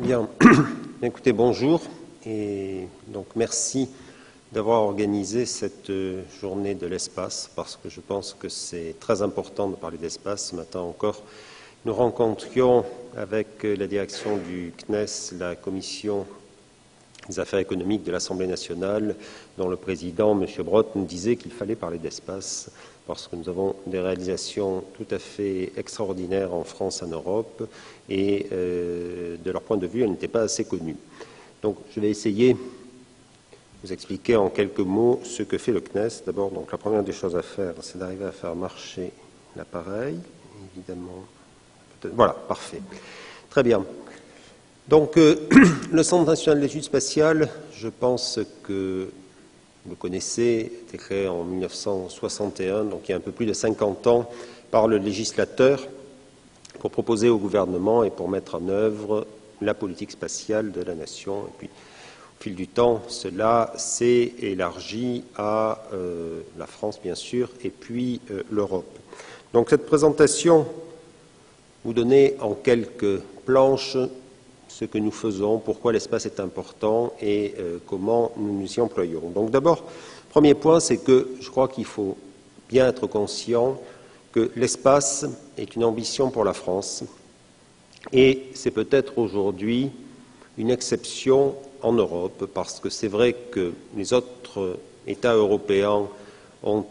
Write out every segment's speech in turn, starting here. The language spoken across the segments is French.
Bien, écoutez, bonjour, et donc merci d'avoir organisé cette journée de l'espace, parce que je pense que c'est très important de parler d'espace. Ce matin encore, nous rencontrions avec la direction du CNES la commission des affaires économiques de l'Assemblée nationale, dont le président, M. Brottes, nous disait qu'il fallait parler d'espace, parce que nous avons des réalisations tout à fait extraordinaires en France, en Europe, et de leur point de vue, elles n'étaient pas assez connues. Donc, je vais essayer de vous expliquer en quelques mots ce que fait le CNES. D'abord, donc, la première des choses à faire, c'est d'arriver à faire marcher l'appareil, évidemment. Voilà, parfait. Très bien. Donc, le Centre national d'études spatiales, je pense que vous le connaissez, a été créé en 1961, donc il y a un peu plus de 50 ans, par le législateur pour proposer au gouvernement et pour mettre en œuvre la politique spatiale de la nation. Et puis, au fil du temps, cela s'est élargi à la France, bien sûr, et puis l'Europe. Donc, cette présentation vous donnait en quelques planches ce que nous faisons, pourquoi l'espace est important et comment nous nous y employons. Donc d'abord, premier point, c'est que je crois qu'il faut bien être conscient que l'espace est une ambition pour la France et c'est peut-être aujourd'hui une exception en Europe parce que c'est vrai que les autres États européens ont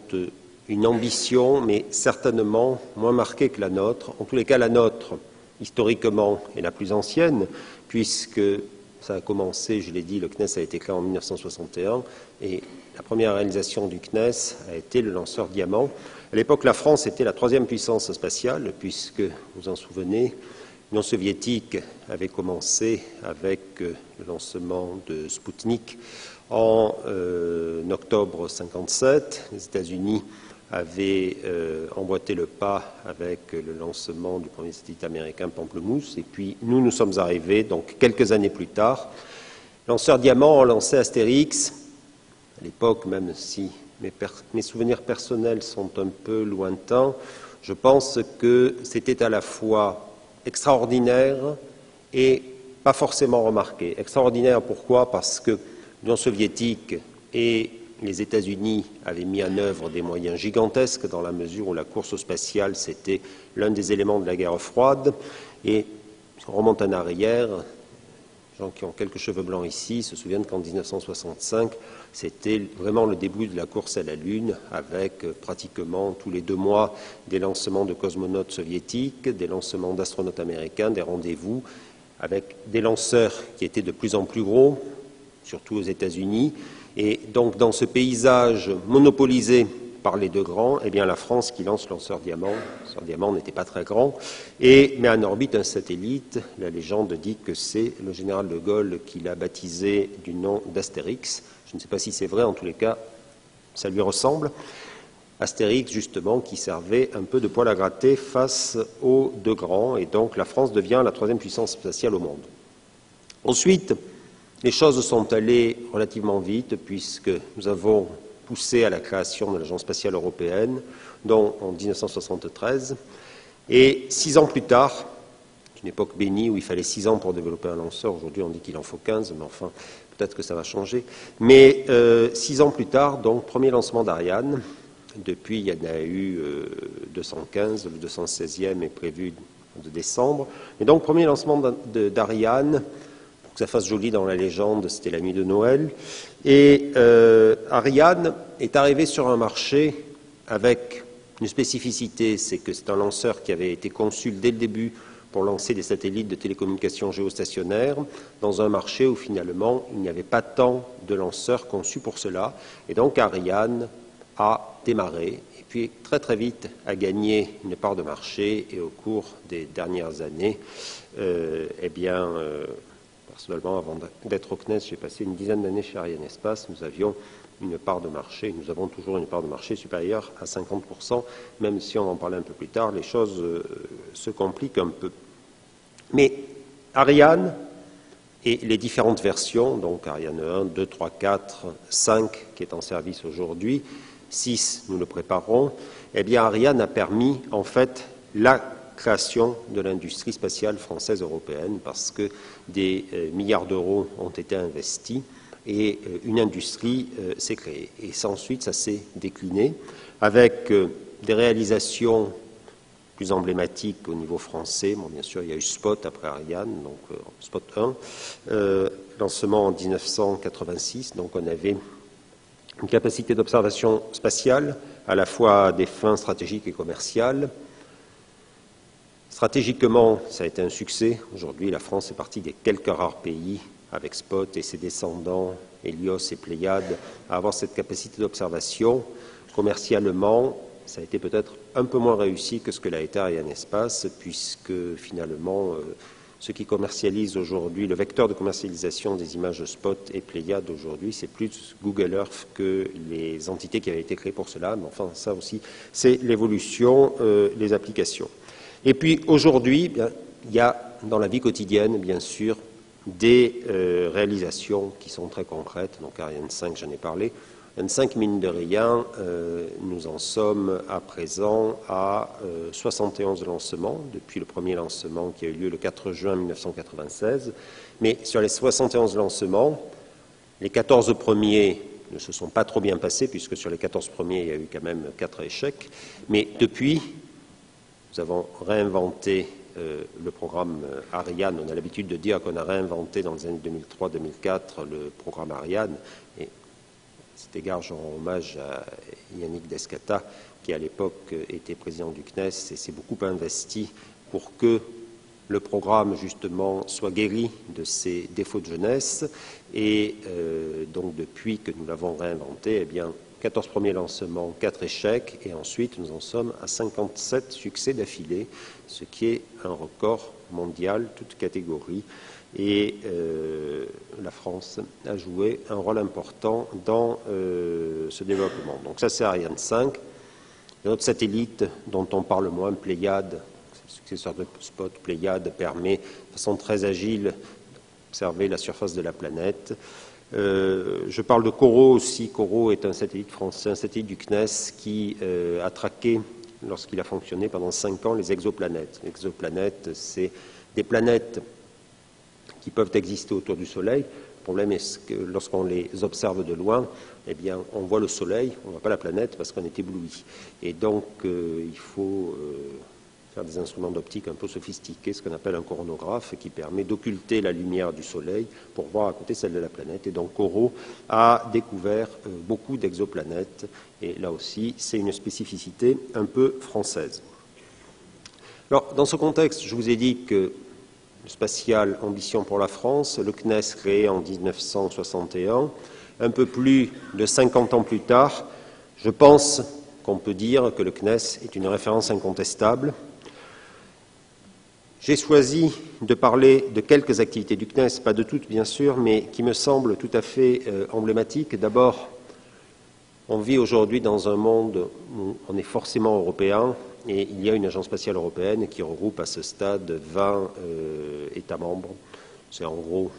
une ambition, mais certainement moins marquée que la nôtre. En tous les cas, la nôtre, historiquement, est la plus ancienne, puisque ça a commencé, je l'ai dit, le CNES a été créé en 1961, et la première réalisation du CNES a été le lanceur Diamant. À l'époque, la France était la troisième puissance spatiale, puisque, vous vous en souvenez, l'Union soviétique avait commencé avec le lancement de Spoutnik en octobre 1957, les États-Unis avait emboîté le pas avec le lancement du premier satellite américain Pamplemousse. Et puis, nous sommes arrivés, donc, quelques années plus tard. Lanceur Diamant ont lancé Astérix. À l'époque, même si mes souvenirs personnels sont un peu lointains, je pense que c'était à la fois extraordinaire et pas forcément remarqué. Extraordinaire, pourquoi? Parce que l'Union soviétique et les États-Unis avaient mis en œuvre des moyens gigantesques dans la mesure où la course spatiale, c'était l'un des éléments de la guerre froide. Et si on remonte en arrière, les gens qui ont quelques cheveux blancs ici se souviennent qu'en 1965, c'était vraiment le début de la course à la Lune, avec pratiquement tous les 2 mois des lancements de cosmonautes soviétiques, des lancements d'astronautes américains, des rendez-vous, avec des lanceurs qui étaient de plus en plus gros, surtout aux États-Unis. Et donc, dans ce paysage monopolisé par les 2 grands, eh bien, la France qui lance lanceur Diamant. Lanceur Diamant n'était pas très grand, et met en orbite un satellite. La légende dit que c'est le général de Gaulle qui l'a baptisé du nom d'Astérix. Je ne sais pas si c'est vrai, en tous les cas, ça lui ressemble. Astérix, justement, qui servait un peu de poil à gratter face aux 2 grands, et donc la France devient la 3e puissance spatiale au monde. Ensuite, les choses sont allées relativement vite puisque nous avons poussé à la création de l'Agence spatiale européenne, dont en 1973. Et 6 ans plus tard, une époque bénie où il fallait 6 ans pour développer un lanceur, aujourd'hui on dit qu'il en faut 15, mais enfin, peut-être que ça va changer. Mais 6 ans plus tard, donc, premier lancement d'Ariane. Depuis, il y en a eu 215, le 216e est prévu de décembre. Et donc, premier lancement d'Ariane, que ça fasse joli dans la légende, c'était la nuit de Noël. Et Ariane est arrivé sur un marché avec une spécificité, c'est que c'est un lanceur qui avait été conçu dès le début pour lancer des satellites de télécommunications géostationnaires dans un marché où finalement il n'y avait pas tant de lanceurs conçus pour cela. Et donc Ariane a démarré et puis très très vite a gagné une part de marché et au cours des dernières années, personnellement, avant d'être au CNES, j'ai passé une dizaine d'années chez Ariane Espace. Nous avions une part de marché, nous avons toujours une part de marché supérieure à 50%, même si on va en parler un peu plus tard, les choses se compliquent un peu. Mais Ariane et les différentes versions, donc Ariane 1, 2, 3, 4, 5, qui est en service aujourd'hui, 6, nous le préparons, eh bien Ariane a permis en fait la création de l'industrie spatiale française européenne, parce que des milliards d'euros ont été investis et une industrie s'est créée. Et ça, ensuite, ça s'est décliné avec des réalisations plus emblématiques au niveau français. Bon, bien sûr, il y a eu Spot après Ariane, donc Spot 1, lancement en 1986, donc on avait une capacité d'observation spatiale, à la fois à des fins stratégiques et commerciales. Stratégiquement, ça a été un succès. Aujourd'hui, la France est partie des quelques rares pays, avec Spot et ses descendants, Hélios et Pléiades, à avoir cette capacité d'observation. Commercialement, ça a été peut-être un peu moins réussi que ce que l'a été Arianespace, puisque finalement, ce qui commercialise aujourd'hui, le vecteur de commercialisation des images Spot et Pléiades aujourd'hui, c'est plus Google Earth que les entités qui avaient été créées pour cela. Mais enfin, ça aussi, c'est l'évolution, les applications. Et puis aujourd'hui, il y a dans la vie quotidienne, bien sûr, des réalisations qui sont très concrètes. Donc Ariane 5, j'en ai parlé. Ariane 5, mine de rien, nous en sommes à présent à 71 lancements, depuis le premier lancement qui a eu lieu le 4 juin 1996. Mais sur les 71 lancements, les 14 premiers ne se sont pas trop bien passés, puisque sur les 14 premiers, il y a eu quand même 4 échecs. Mais depuis, nous avons réinventé le programme Ariane. On a l'habitude de dire qu'on a réinventé dans les années 2003-2004 le programme Ariane. Et à cet égard, je rends hommage à Yannick Descata, qui à l'époque était président du CNES et s'est beaucoup investi pour que le programme, justement, soit guéri de ses défauts de jeunesse. Et donc, depuis que nous l'avons réinventé, eh bien, 14 premiers lancements, 4 échecs, et ensuite nous en sommes à 57 succès d'affilée, ce qui est un record mondial, toute catégorie. Et la France a joué un rôle important dans ce développement. Donc ça, c'est Ariane 5. Et notre satellite dont on parle moins, Pléiades, le successeur de Spot, Pléiades, permet de façon très agile d'observer la surface de la planète. Je parle de CORO aussi. CORO est un satellite français, un satellite du CNES qui a traqué, lorsqu'il a fonctionné pendant 5 ans, les exoplanètes. Les exoplanètes, c'est des planètes qui peuvent exister autour du Soleil. Le problème est que lorsqu'on les observe de loin, eh bien, on voit le Soleil, on ne voit pas la planète parce qu'on est ébloui. Et donc, il faut faire des instruments d'optique un peu sophistiqués, ce qu'on appelle un coronographe, qui permet d'occulter la lumière du Soleil pour voir à côté celle de la planète. Et donc, CORO a découvert beaucoup d'exoplanètes. Et là aussi, c'est une spécificité un peu française. Alors, dans ce contexte, je vous ai dit que le spatial Ambition pour la France, le CNES créé en 1961, un peu plus de 50 ans plus tard, je pense qu'on peut dire que le CNES est une référence incontestable. J'ai choisi de parler de quelques activités du CNES, pas de toutes bien sûr, mais qui me semblent tout à fait emblématiques. D'abord, on vit aujourd'hui dans un monde où on est forcément européen, et il y a une agence spatiale européenne qui regroupe à ce stade 20 États membres. C'est en gros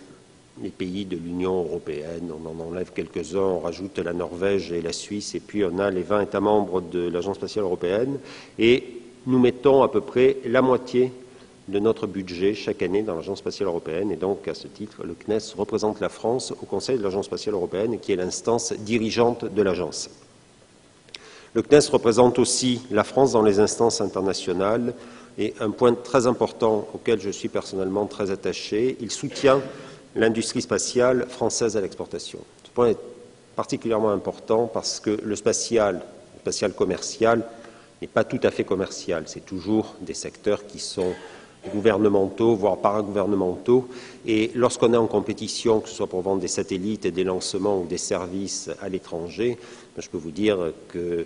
les pays de l'Union européenne. On en enlève quelques-uns, on rajoute la Norvège et la Suisse, et puis on a les 20 États membres de l'agence spatiale européenne. Et nous mettons à peu près la moitié de notre budget chaque année dans l'agence spatiale européenne. Et donc, à ce titre, le CNES représente la France au Conseil de l'agence spatiale européenne, qui est l'instance dirigeante de l'agence. Le CNES représente aussi la France dans les instances internationales, et un point très important auquel je suis personnellement très attaché, il soutient l'industrie spatiale française à l'exportation. Ce point est particulièrement important parce que le spatial commercial n'est pas tout à fait commercial. C'est toujours des secteurs qui sont gouvernementaux, voire paragouvernementaux. Et lorsqu'on est en compétition, que ce soit pour vendre des satellites et des lancements ou des services à l'étranger, je peux vous dire que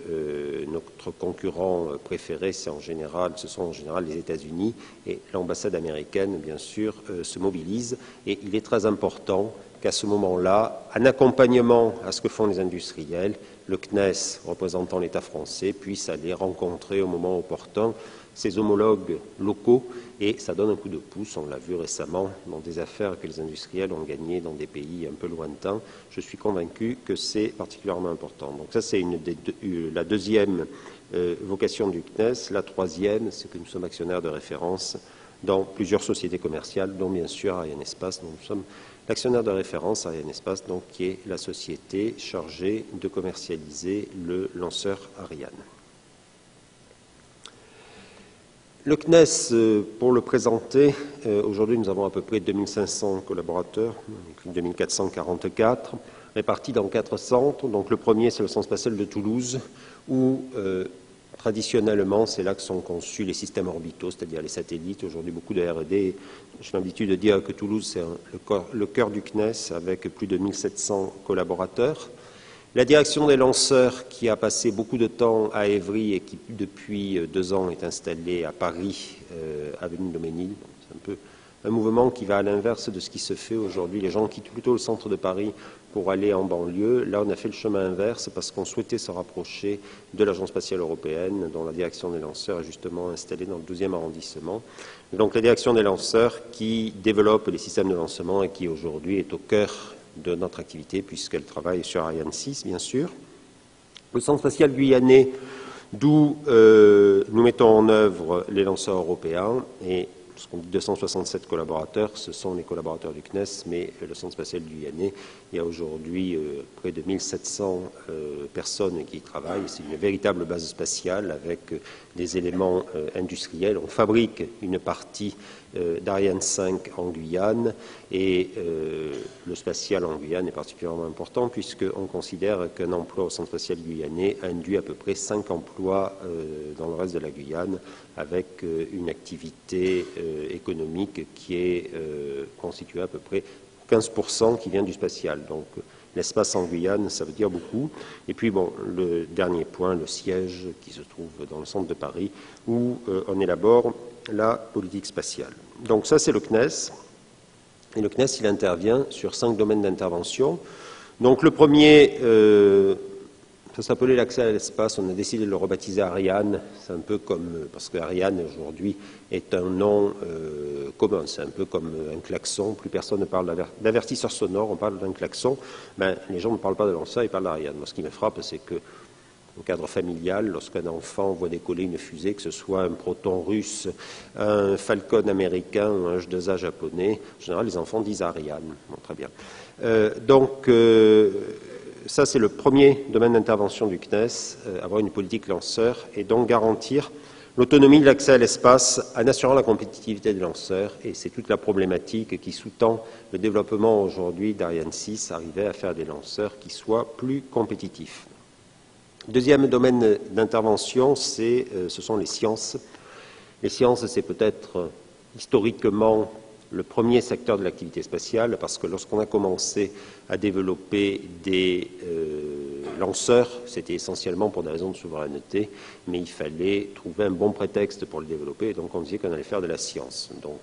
notre concurrent préféré, ce sont en général les États-Unis, et l'ambassade américaine, bien sûr, se mobilise. Et il est très important qu'à ce moment-là, en accompagnement à ce que font les industriels, le CNES, représentant l'État français, puisse aller rencontrer au moment opportun ses homologues locaux, et ça donne un coup de pouce. On l'a vu récemment dans des affaires que les industriels ont gagnées dans des pays un peu lointains. Je suis convaincu que c'est particulièrement important. Donc ça, c'est la deuxième vocation du CNES. La troisième, c'est que nous sommes actionnaires de référence dans plusieurs sociétés commerciales, dont bien sûr Arianespace. Donc nous sommes l'actionnaire de référence Arianespace, donc qui est la société chargée de commercialiser le lanceur Ariane. Le CNES, pour le présenter, aujourd'hui nous avons à peu près 2500 collaborateurs, 2444, répartis dans 4 centres. Donc le premier, c'est le Centre spatial de Toulouse, où traditionnellement, c'est là que sont conçus les systèmes orbitaux, c'est-à-dire les satellites. Aujourd'hui, beaucoup de R&D. J'ai l'habitude de dire que Toulouse, c'est le cœur du CNES, avec plus de 1700 collaborateurs. La direction des lanceurs, qui a passé beaucoup de temps à Évry et qui, depuis 2 ans, est installée à Paris, avenue Doménil. C'est un peu un mouvement qui va à l'inverse de ce qui se fait aujourd'hui. Les gens quittent plutôt le centre de Paris pour aller en banlieue. Là, on a fait le chemin inverse parce qu'on souhaitait se rapprocher de l'Agence spatiale européenne, dont la direction des lanceurs est justement installée dans le 12e arrondissement. Donc la direction des lanceurs qui développe les systèmes de lancement et qui aujourd'hui est au cœur de notre activité, puisqu'elle travaille sur Ariane 6, bien sûr. Le Centre spatial guyanais, d'où nous mettons en œuvre les lanceurs européens, et ce qu'on dit 267 collaborateurs, ce sont les collaborateurs du CNES, mais le Centre spatial guyanais, il y a aujourd'hui près de 1700 personnes qui y travaillent. C'est une véritable base spatiale avec des éléments industriels. On fabrique une partie d'Ariane 5 en Guyane, et le spatial en Guyane est particulièrement important puisqu'on considère qu'un emploi au Centre spatial guyanais induit à peu près 5 emplois dans le reste de la Guyane, avec une activité économique qui est constituée à peu près 15% qui vient du spatial. Donc l'espace en Guyane, ça veut dire beaucoup. Et puis bon, le dernier point, le siège qui se trouve dans le centre de Paris, où on élabore la politique spatiale. Donc ça, c'est le CNES. Et le CNES, il intervient sur 5 domaines d'intervention. Donc le premier, ça s'appelait l'accès à l'espace. On a décidé de le rebaptiser Ariane. C'est un peu comme, parce que Ariane aujourd'hui est un nom commun. C'est un peu comme un klaxon. Plus personne ne parle d'avertisseur sonore. On parle d'un klaxon. Ben, les gens ne parlent pas de lanceur, ils parlent d'Ariane. Moi, ce qui me frappe, c'est que au cadre familial, lorsqu'un enfant voit décoller une fusée, que ce soit un Proton russe, un Falcon américain, un H-2A japonais, en général, les enfants disent Ariane. Bon, très bien. Ça, c'est le premier domaine d'intervention du CNES, avoir une politique lanceur et donc garantir l'autonomie de l'accès à l'espace en assurant la compétitivité des lanceurs. Et c'est toute la problématique qui sous-tend le développement aujourd'hui d'Ariane 6, arriver à faire des lanceurs qui soient plus compétitifs. Deuxième domaine d'intervention, ce sont les sciences. Les sciences, c'est peut-être historiquement le premier secteur de l'activité spatiale, parce que lorsqu'on a commencé à développer des lanceurs, c'était essentiellement pour des raisons de souveraineté, mais il fallait trouver un bon prétexte pour le développer, et donc on disait qu'on allait faire de la science. Donc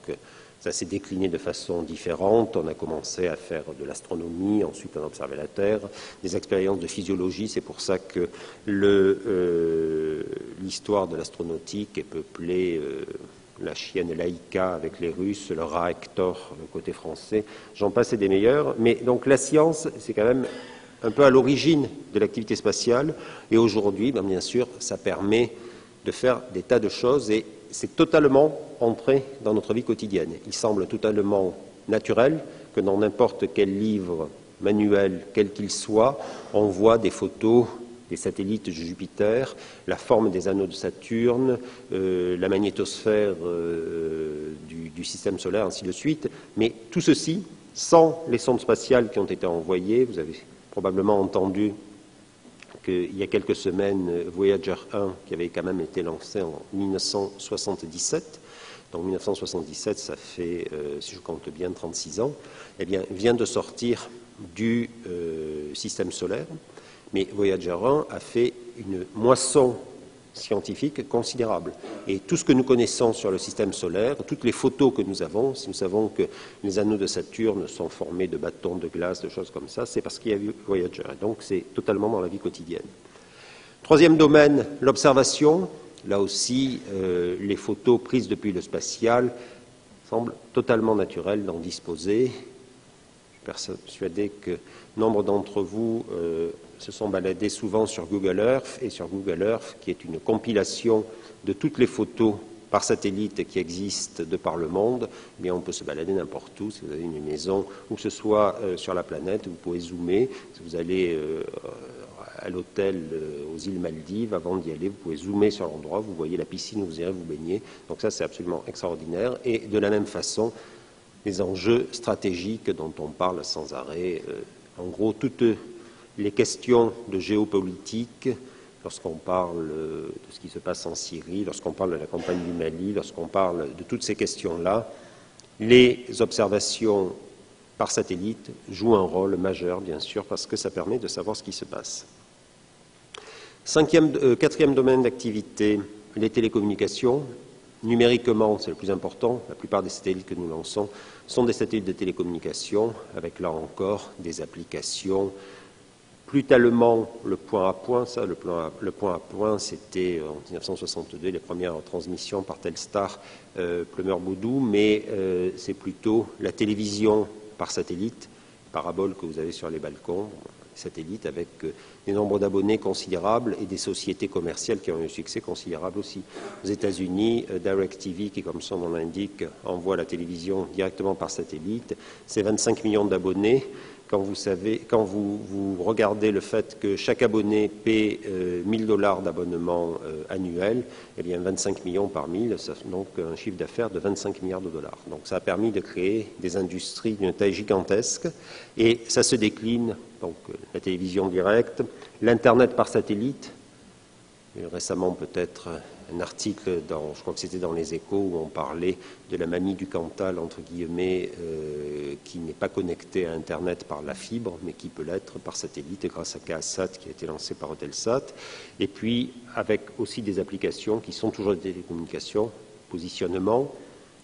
ça s'est décliné de façon différente. On a commencé à faire de l'astronomie, ensuite on a observé la Terre, des expériences de physiologie. C'est pour ça que l'histoire de l'astronautique est peuplée, la chienne Laïka avec les Russes, le rat Hector, le côté français, j'en passe et des meilleurs. Mais donc la science, c'est quand même un peu à l'origine de l'activité spatiale. Et aujourd'hui, bien sûr, ça permet de faire des tas de choses, et c'est totalement entré dans notre vie quotidienne. Il semble totalement naturel que dans n'importe quel livre manuel, quel qu'il soit, on voit des photos des satellites de Jupiter, la forme des anneaux de Saturne, la magnétosphère du système solaire, ainsi de suite. Mais tout ceci, sans les sondes spatiales qui ont été envoyées. Vous avez probablement entendu qu'il y a quelques semaines, Voyager 1, qui avait quand même été lancé en 1977, donc 1977, ça fait, si je compte bien, 36 ans, eh bien, vient de sortir du système solaire. Mais Voyager 1 a fait une moisson scientifique considérable. Et tout ce que nous connaissons sur le système solaire, toutes les photos que nous avons, si nous savons que les anneaux de Saturne sont formés de bâtons de glace, de choses comme ça, c'est parce qu'il y a eu Voyager. Et donc c'est totalement dans la vie quotidienne. Troisième domaine, l'observation. Là aussi, les photos prises depuis le spatial semblent totalement naturelles d'en disposer. Je persuadé que nombre d'entre vous se sont baladés souvent sur Google Earth, et sur Google Earth, qui est une compilation de toutes les photos par satellite qui existent de par le monde, eh bien on peut se balader n'importe où. Si vous avez une maison, où que ce soit sur la planète, vous pouvez zoomer. Si vous allez à l'hôtel aux îles Maldives, avant d'y aller, vous pouvez zoomer sur l'endroit, vous voyez la piscine où vous irez vous baigner. Donc ça, c'est absolument extraordinaire. Et de la même façon, les enjeux stratégiques dont on parle sans arrêt, en gros, toutes les questions de géopolitique, lorsqu'on parle de ce qui se passe en Syrie, lorsqu'on parle de la campagne du Mali, lorsqu'on parle de toutes ces questions-là, les observations par satellite jouent un rôle majeur, bien sûr, parce que ça permet de savoir ce qui se passe. Quatrième domaine d'activité, les télécommunications. Numériquement, c'est le plus important. La plupart des satellites que nous lançons sont des satellites de télécommunications, avec là encore des applications. Plus tellement le point à point, ça, le point à point, c'était en 1962 les premières transmissions par Telstar, Plumeur-Boudou, mais c'est plutôt la télévision par satellite, parabole que vous avez sur les balcons, satellites, avec des nombres d'abonnés considérables et des sociétés commerciales qui ont eu un succès considérable aussi. Aux États-Unis, DirecTV, qui comme son nom l'indique, envoie la télévision directement par satellite, c'est 25 millions d'abonnés. Quand vous regardez le fait que chaque abonné paie $1000 d'abonnement annuel, eh bien 25 millions par 1000, c'est donc un chiffre d'affaires de 25 milliards de dollars. Donc ça a permis de créer des industries d'une taille gigantesque et ça se décline, donc la télévision directe, l'Internet par satellite. Récemment peut-être un article, je crois que c'était dans les Échos, où on parlait de la mamie du Cantal, entre guillemets, qui n'est pas connectée à Internet par la fibre, mais qui peut l'être par satellite grâce à KSAT qui a été lancé par Eutelsat. Et puis avec aussi des applications qui sont toujours des télécommunications, positionnement.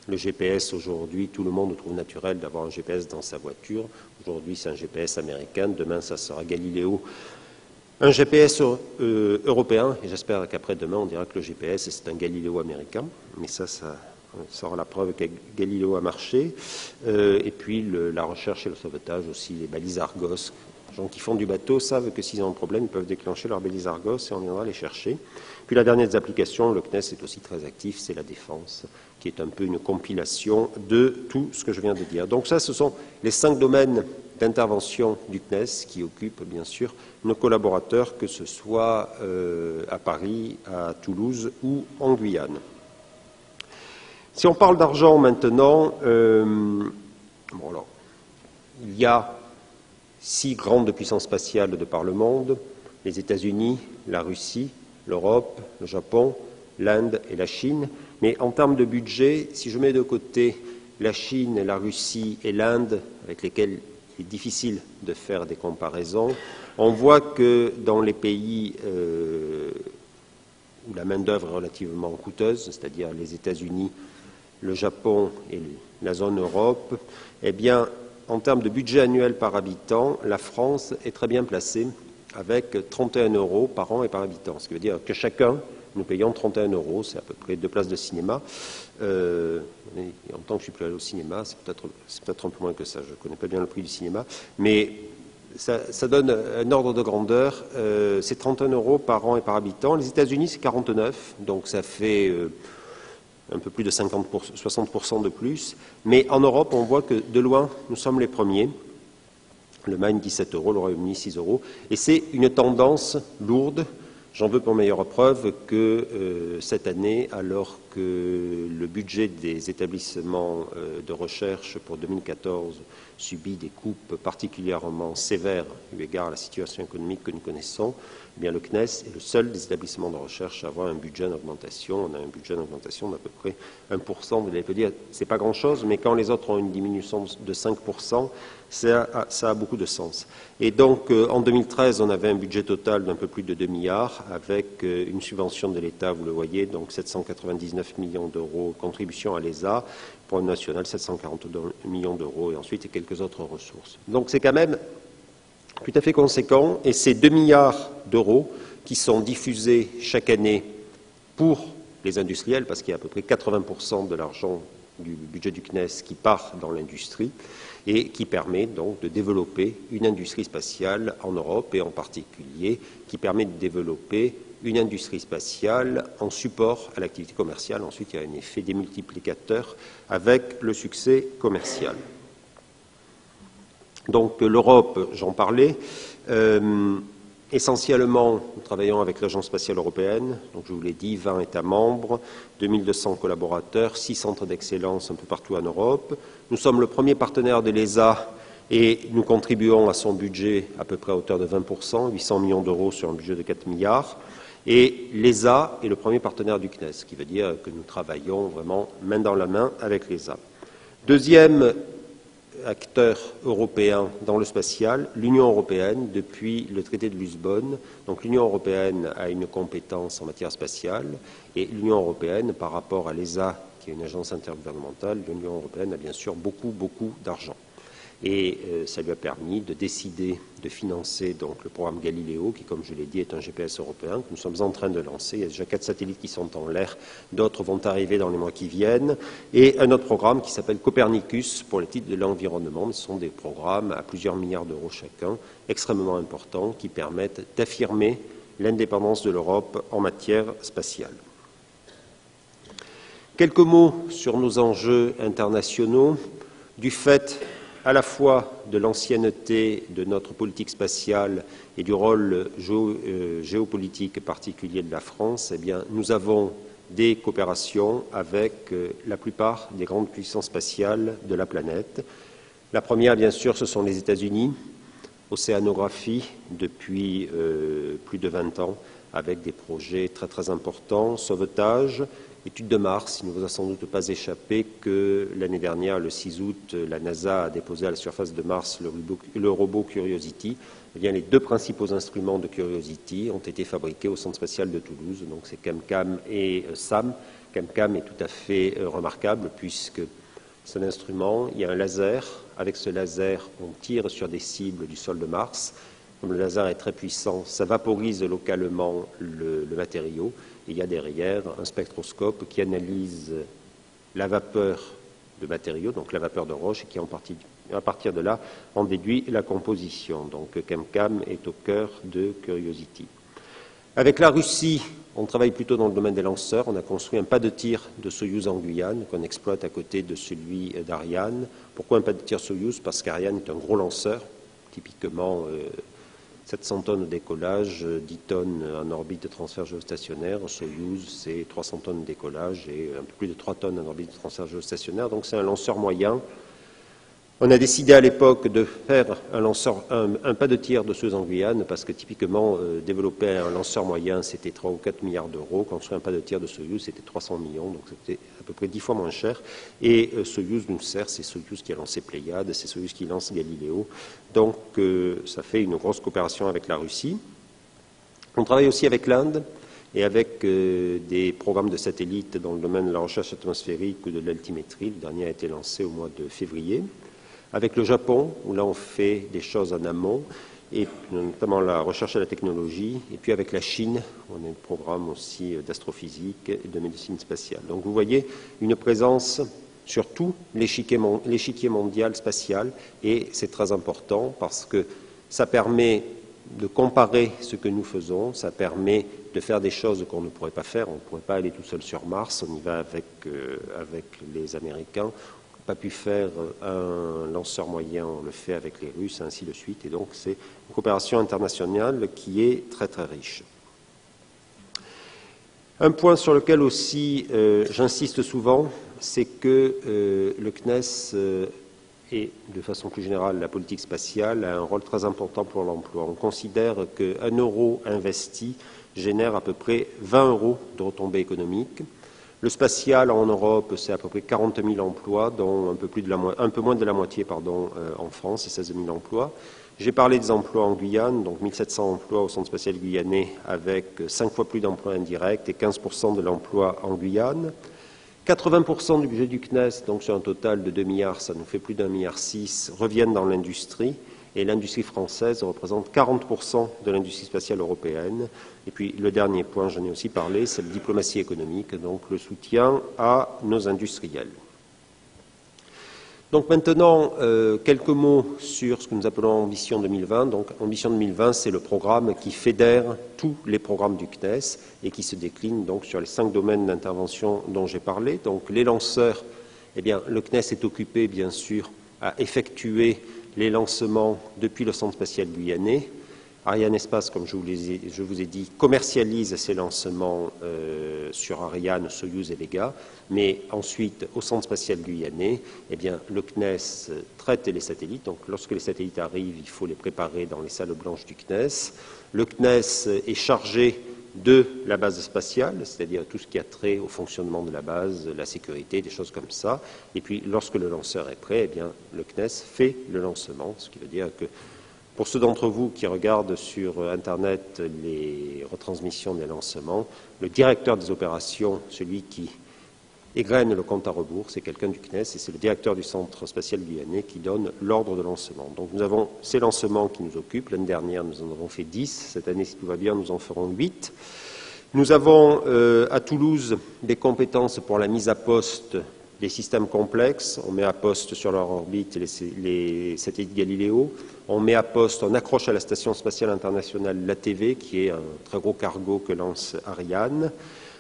Le GPS aujourd'hui, tout le monde trouve naturel d'avoir un GPS dans sa voiture. Aujourd'hui c'est un GPS américain, demain ça sera Galileo. Un GPS européen, et j'espère qu'après-demain, on dira que le GPS, c'est un Galileo américain, mais ça sera la preuve que Galileo a marché. Et puis la recherche et le sauvetage aussi, les balises Argos. Les gens qui font du bateau savent que s'ils ont un problème, ils peuvent déclencher leur balise Argos et on viendra les chercher. Puis la dernière des applications, le CNES est aussi très actif, c'est la défense, qui est un peu une compilation de tout ce que je viens de dire. Donc ça, ce sont les 5 domaines d'intervention du CNES qui occupent bien sûr nos collaborateurs, que ce soit à Paris, à Toulouse ou en Guyane. Si on parle d'argent maintenant, il y a 6 grandes puissances spatiales de par le monde, les États-Unis, la Russie, l'Europe, le Japon, l'Inde et la Chine. Mais en termes de budget, si je mets de côté la Chine, la Russie et l'Inde, avec lesquels il est difficile de faire des comparaisons, on voit que dans les pays où la main-d'œuvre est relativement coûteuse, c'est-à-dire les États-Unis, le Japon et la zone Europe, eh bien, en termes de budget annuel par habitant, la France est très bien placée avec 31 € par an et par habitant. Ce qui veut dire que chacun, nous payons 31 €, c'est à peu près 2 places de cinéma. Il y a longtemps que je ne suis plus allé au cinéma, c'est peut-être un peu moins que ça, je ne connais pas bien le prix du cinéma, mais ça donne un ordre de grandeur, c'est 31 € par an et par habitant. Les États-Unis, c'est 49, donc ça fait un peu plus de 60% de plus. Mais en Europe, on voit que de loin, nous sommes les premiers. L'Allemagne, 17 €, le Royaume-Uni, 6 €. Et c'est une tendance lourde. J'en veux pour meilleure preuve que cette année, alors que le budget des établissements de recherche pour 2014 subit des coupes particulièrement sévères eu égard à la situation économique que nous connaissons, eh bien le CNES est le seul des établissements de recherche à avoir un budget en augmentation. On a un budget en augmentation d'à peu près 1%. Vous allez peut dire, c'est pas grand-chose, mais quand les autres ont une diminution de 5%, ça a beaucoup de sens. Et donc, en 2013, on avait un budget total d'un peu plus de 2 milliards, avec une subvention de l'État, vous le voyez, donc 799 millions d'euros, contribution à l'ESA, pour le national, 742 millions d'euros, et ensuite quelques autres ressources. Donc, c'est quand même tout à fait conséquent, et ces 2 milliards d'euros qui sont diffusés chaque année pour les industriels, parce qu'il y a à peu près 80% de l'argent du budget du CNES qui part dans l'industrie et qui permet donc de développer une industrie spatiale en Europe et en particulier qui permet de développer une industrie spatiale en support à l'activité commerciale. Ensuite, il y a un effet démultiplicateur avec le succès commercial. Donc l'Europe, j'en parlais. Essentiellement, nous travaillons avec l'Agence spatiale européenne, donc je vous l'ai dit, 20 États membres, 2200 collaborateurs, 6 centres d'excellence un peu partout en Europe. Nous sommes le premier partenaire de l'ESA et nous contribuons à son budget à peu près à hauteur de 20%, 800 millions d'euros sur un budget de 4 milliards. Et l'ESA est le premier partenaire du CNES, ce qui veut dire que nous travaillons vraiment main dans la main avec l'ESA. Deuxième acteur européen dans le spatial, l'Union européenne, depuis le traité de Lisbonne. Donc l'Union européenne a une compétence en matière spatiale et l'Union européenne, par rapport à l'ESA, qui est une agence intergouvernementale, l'Union européenne a bien sûr beaucoup d'argent. Et ça lui a permis de décider de financer donc, le programme Galileo, qui, comme je l'ai dit, est un GPS européen que nous sommes en train de lancer. Il y a déjà 4 satellites qui sont en l'air, d'autres vont arriver dans les mois qui viennent. Et un autre programme qui s'appelle Copernicus pour les titres de l'environnement. Ce sont des programmes à plusieurs milliards d'euros chacun, extrêmement importants, qui permettent d'affirmer l'indépendance de l'Europe en matière spatiale. Quelques mots sur nos enjeux internationaux. Du fait à la fois de l'ancienneté de notre politique spatiale et du rôle géopolitique particulier de la France, eh bien, nous avons des coopérations avec la plupart des grandes puissances spatiales de la planète. La première, bien sûr, ce sont les États-Unis, océanographie depuis plus de 20 ans, avec des projets très importants, sauvetage. Étude de Mars, il ne vous a sans doute pas échappé que l'année dernière, le 6 août, la NASA a déposé à la surface de Mars le robot Curiosity. Eh bien, les 2 principaux instruments de Curiosity ont été fabriqués au Centre spatial de Toulouse, donc c'est CamCam et SAM. CamCam est tout à fait remarquable puisque c'est un instrument, il y a un laser. Avec ce laser, on tire sur des cibles du sol de Mars. Comme le laser est très puissant, ça vaporise localement le matériau. Et il y a derrière un spectroscope qui analyse la vapeur de matériaux, donc la vapeur de roche, et qui, à partir de là, en déduit la composition. Donc CamCam est au cœur de Curiosity. Avec la Russie, on travaille plutôt dans le domaine des lanceurs. On a construit un pas de tir de Soyouz en Guyane, qu'on exploite à côté de celui d'Ariane. Pourquoi un pas de tir Soyouz? Parce qu'Ariane est un gros lanceur, typiquement 700 tonnes au décollage, 10 tonnes en orbite de transfert géostationnaire. Soyouz, c'est 300 tonnes de décollage et un peu plus de 3 tonnes en orbite de transfert géostationnaire. Donc c'est un lanceur moyen. On a décidé à l'époque de faire un pas de tir de Soyouz en Guyane parce que typiquement, développer un lanceur moyen, c'était 3 ou 4 milliards d'euros. Construire un pas de tir de Soyouz, c'était 300 millions, donc c'était à peu près 10 fois moins cher. Et Soyouz nous sert, c'est Soyouz qui a lancé Pléiade, c'est Soyouz qui lance Galileo. Donc ça fait une grosse coopération avec la Russie. On travaille aussi avec l'Inde et avec des programmes de satellites dans le domaine de la recherche atmosphérique ou de l'altimétrie. Le dernier a été lancé au mois de février. Avec le Japon, où là on fait des choses en amont, et notamment la recherche et la technologie, et puis avec la Chine, on a un programme aussi d'astrophysique et de médecine spatiale. Donc vous voyez une présence sur tout l'échiquier mondial spatial, et c'est très important parce que ça permet de comparer ce que nous faisons, ça permet de faire des choses qu'on ne pourrait pas faire. On ne pourrait pas aller tout seul sur Mars, on y va avec les Américains. Pas pu faire un lanceur moyen, on le fait avec les Russes, ainsi de suite. Et donc, c'est une coopération internationale qui est très riche. Un point sur lequel aussi j'insiste souvent, c'est que le CNES et, de façon plus générale, la politique spatiale a un rôle très important pour l'emploi. On considère qu'un euro investi génère à peu près 20 euros de retombées économiques. Le spatial en Europe, c'est à peu près 40 000 emplois, dont un peu moins de la moitié en France, c'est 16 000 emplois. J'ai parlé des emplois en Guyane, donc 1 700 emplois au Centre spatial guyanais, avec 5 fois plus d'emplois indirects et 15% de l'emploi en Guyane. 80% du budget du CNES, donc sur un total de 2 milliards, ça nous fait plus d'1,6 milliard, reviennent dans l'industrie. Et l'industrie française représente 40% de l'industrie spatiale européenne. Et puis le dernier point, j'en ai aussi parlé, c'est la diplomatie économique, donc le soutien à nos industriels. Donc maintenant, quelques mots sur ce que nous appelons Ambition 2020. Donc Ambition 2020, c'est le programme qui fédère tous les programmes du CNES et qui se décline donc sur les 5 domaines d'intervention dont j'ai parlé. Donc les lanceurs, eh bien, le CNES est occupé bien sûr à effectuer les lancements depuis le Centre spatial guyanais. Ariane Espace, comme je vous ai dit, commercialise ces lancements sur Ariane, Soyouz et Vega, mais ensuite, au Centre spatial guyanais, eh bien, le CNES traite les satellites. Donc, lorsque les satellites arrivent, il faut les préparer dans les salles blanches du CNES. Le CNES est chargé de la base spatiale, c'est-à-dire tout ce qui a trait au fonctionnement de la base, la sécurité, des choses comme ça. Et puis, lorsque le lanceur est prêt, eh bien, le CNES fait le lancement, ce qui veut dire que pour ceux d'entre vous qui regardent sur Internet les retransmissions des lancements, le directeur des opérations, celui qui égrène le compte à rebours, c'est quelqu'un du CNES et c'est le directeur du Centre spatial guyanais qui donne l'ordre de lancement. Donc nous avons ces lancements qui nous occupent. L'année dernière, nous en avons fait 10. Cette année, si tout va bien, nous en ferons 8. Nous avons à Toulouse des compétences pour la mise à poste des systèmes complexes. On met à poste sur leur orbite les satellites Galiléo. On met à poste, on accroche à la Station spatiale internationale l'ATV, qui est un très gros cargo que lance Ariane.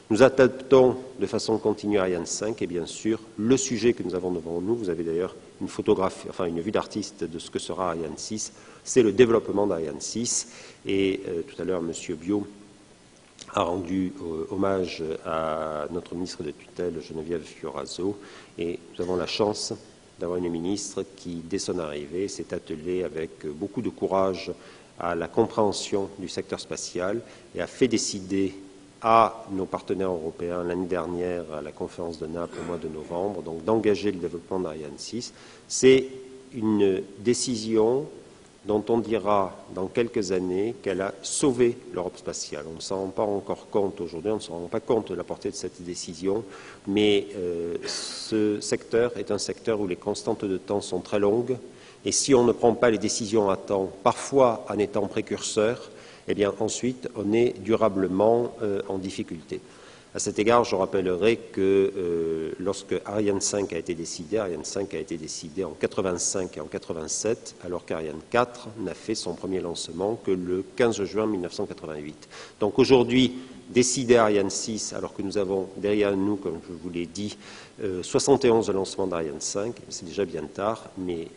Nous adaptons de façon continue Ariane 5 et bien sûr, le sujet que nous avons devant nous, vous avez d'ailleurs une photographie, enfin une vue d'artiste de ce que sera Ariane 6, c'est le développement d'Ariane 6. Et tout à l'heure, M. Biot a rendu hommage à notre ministre de tutelle, Geneviève Fioraso, et nous avons la chance d'avoir une ministre qui, dès son arrivée, s'est attelée avec beaucoup de courage à la compréhension du secteur spatial et a fait décider à nos partenaires européens l'année dernière à la conférence de Naples au mois de novembre, donc d'engager le développement d'Ariane 6. C'est une décision dont on dira dans quelques années qu'elle a sauvé l'Europe spatiale. On ne s'en rend pas encore compte aujourd'hui, on ne se rend pas compte de la portée de cette décision, mais ce secteur est un secteur où les constantes de temps sont très longues, et si on ne prend pas les décisions à temps, parfois en étant précurseur, eh bien ensuite on est durablement en difficulté. À cet égard, je rappellerai que lorsque Ariane 5 a été décidée, Ariane 5 a été décidée en 85 et en 87, alors qu'Ariane 4 n'a fait son premier lancement que le 15 juin 1988. Donc aujourd'hui, décider Ariane 6, alors que nous avons derrière nous, comme je vous l'ai dit, 71 lancements d'Ariane 5, c'est déjà bien tard, mais une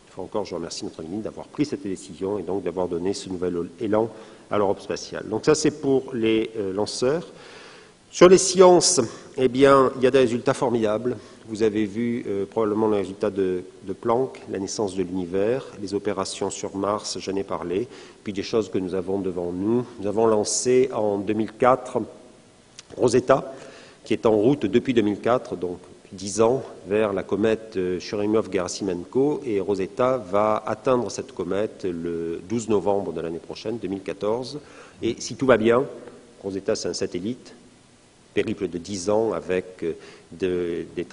fois encore, je remercie notre ministre d'avoir pris cette décision et donc d'avoir donné ce nouvel élan à l'Europe spatiale. Donc ça, c'est pour les lanceurs. Sur les sciences, eh bien, il y a des résultats formidables. Vous avez vu probablement le résultat de Planck, la naissance de l'univers, les opérations sur Mars, j'en ai parlé, puis des choses que nous avons devant nous. Nous avons lancé en 2004 Rosetta, qui est en route depuis 2004, donc 10 ans, vers la comète Churyumov-Gerasimenko, et Rosetta va atteindre cette comète le 12 novembre de l'année prochaine, 2014. Et si tout va bien, Rosetta, c'est un satellite, périple de 10 ans avec des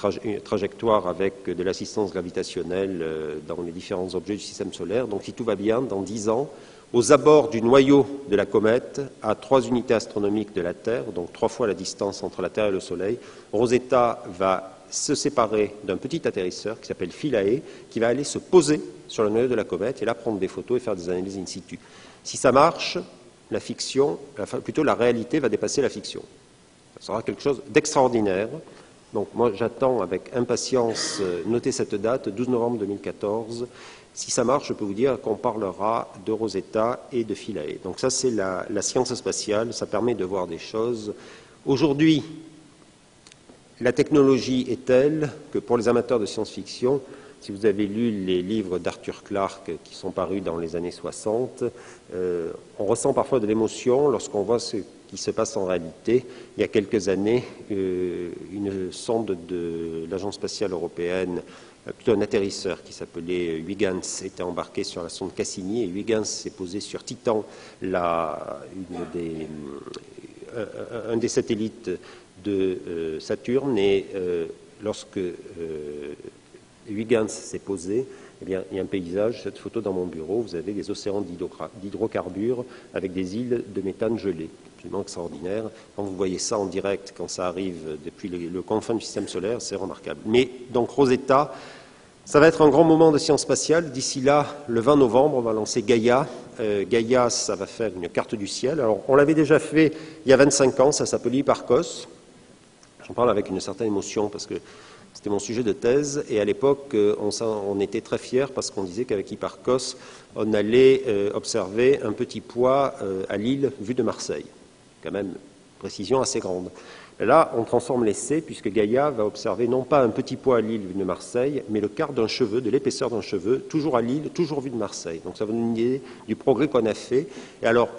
trajectoires avec de l'assistance gravitationnelle dans les différents objets du système solaire. Donc si tout va bien, dans 10 ans, aux abords du noyau de la comète, à 3 unités astronomiques de la Terre, donc 3 fois la distance entre la Terre et le Soleil, Rosetta va se séparer d'un petit atterrisseur qui s'appelle Philae, qui va aller se poser sur le noyau de la comète et là prendre des photos et faire des analyses in situ. Si ça marche, la fiction, plutôt la réalité va dépasser la fiction. Ça sera quelque chose d'extraordinaire. Donc moi j'attends avec impatience, notez cette date, 12 novembre 2014. Si ça marche, je peux vous dire qu'on parlera de Rosetta et de Philae. Donc ça c'est la science spatiale, ça permet de voir des choses. Aujourd'hui, la technologie est telle que pour les amateurs de science-fiction, si vous avez lu les livres d'Arthur Clarke qui sont parus dans les années 60, on ressent parfois de l'émotion lorsqu'on voit ce qui se passe en réalité. Il y a quelques années, une sonde de l'Agence spatiale européenne, plutôt un atterrisseur qui s'appelait Huygens, était embarqué sur la sonde Cassini et Huygens s'est posé sur Titan, un des satellites de Saturne, et lorsque Huygens s'est posé, eh bien, il y a un paysage, cette photo dans mon bureau, vous avez des océans d'hydrocarbures avec des îles de méthane gelées. Absolument extraordinaire. Quand vous voyez ça en direct, quand ça arrive depuis le confin du système solaire, c'est remarquable. Mais donc Rosetta, Ça va être un grand moment de sciences spatiales. D'ici là, le 20 novembre, on va lancer Gaïa. Gaïa, ça va faire une carte du ciel. Alors, on l'avait déjà fait il y a 25 ans, ça s'appelait Hipparcos. J'en parle avec une certaine émotion parce que c'était mon sujet de thèse. Et à l'époque, on était très fiers parce qu'on disait qu'avec Hipparcos, on allait observer un petit poids à Lille vu de Marseille. Quand même, précision assez grande. Et là, on transforme l'essai puisque Gaïa va observer non pas un petit poids à Lille vu de Marseille, mais le quart d'un cheveu, de l'épaisseur d'un cheveu, toujours à Lille, toujours vu de Marseille. Donc ça va nous donner une idée du progrès qu'on a fait. Et alors,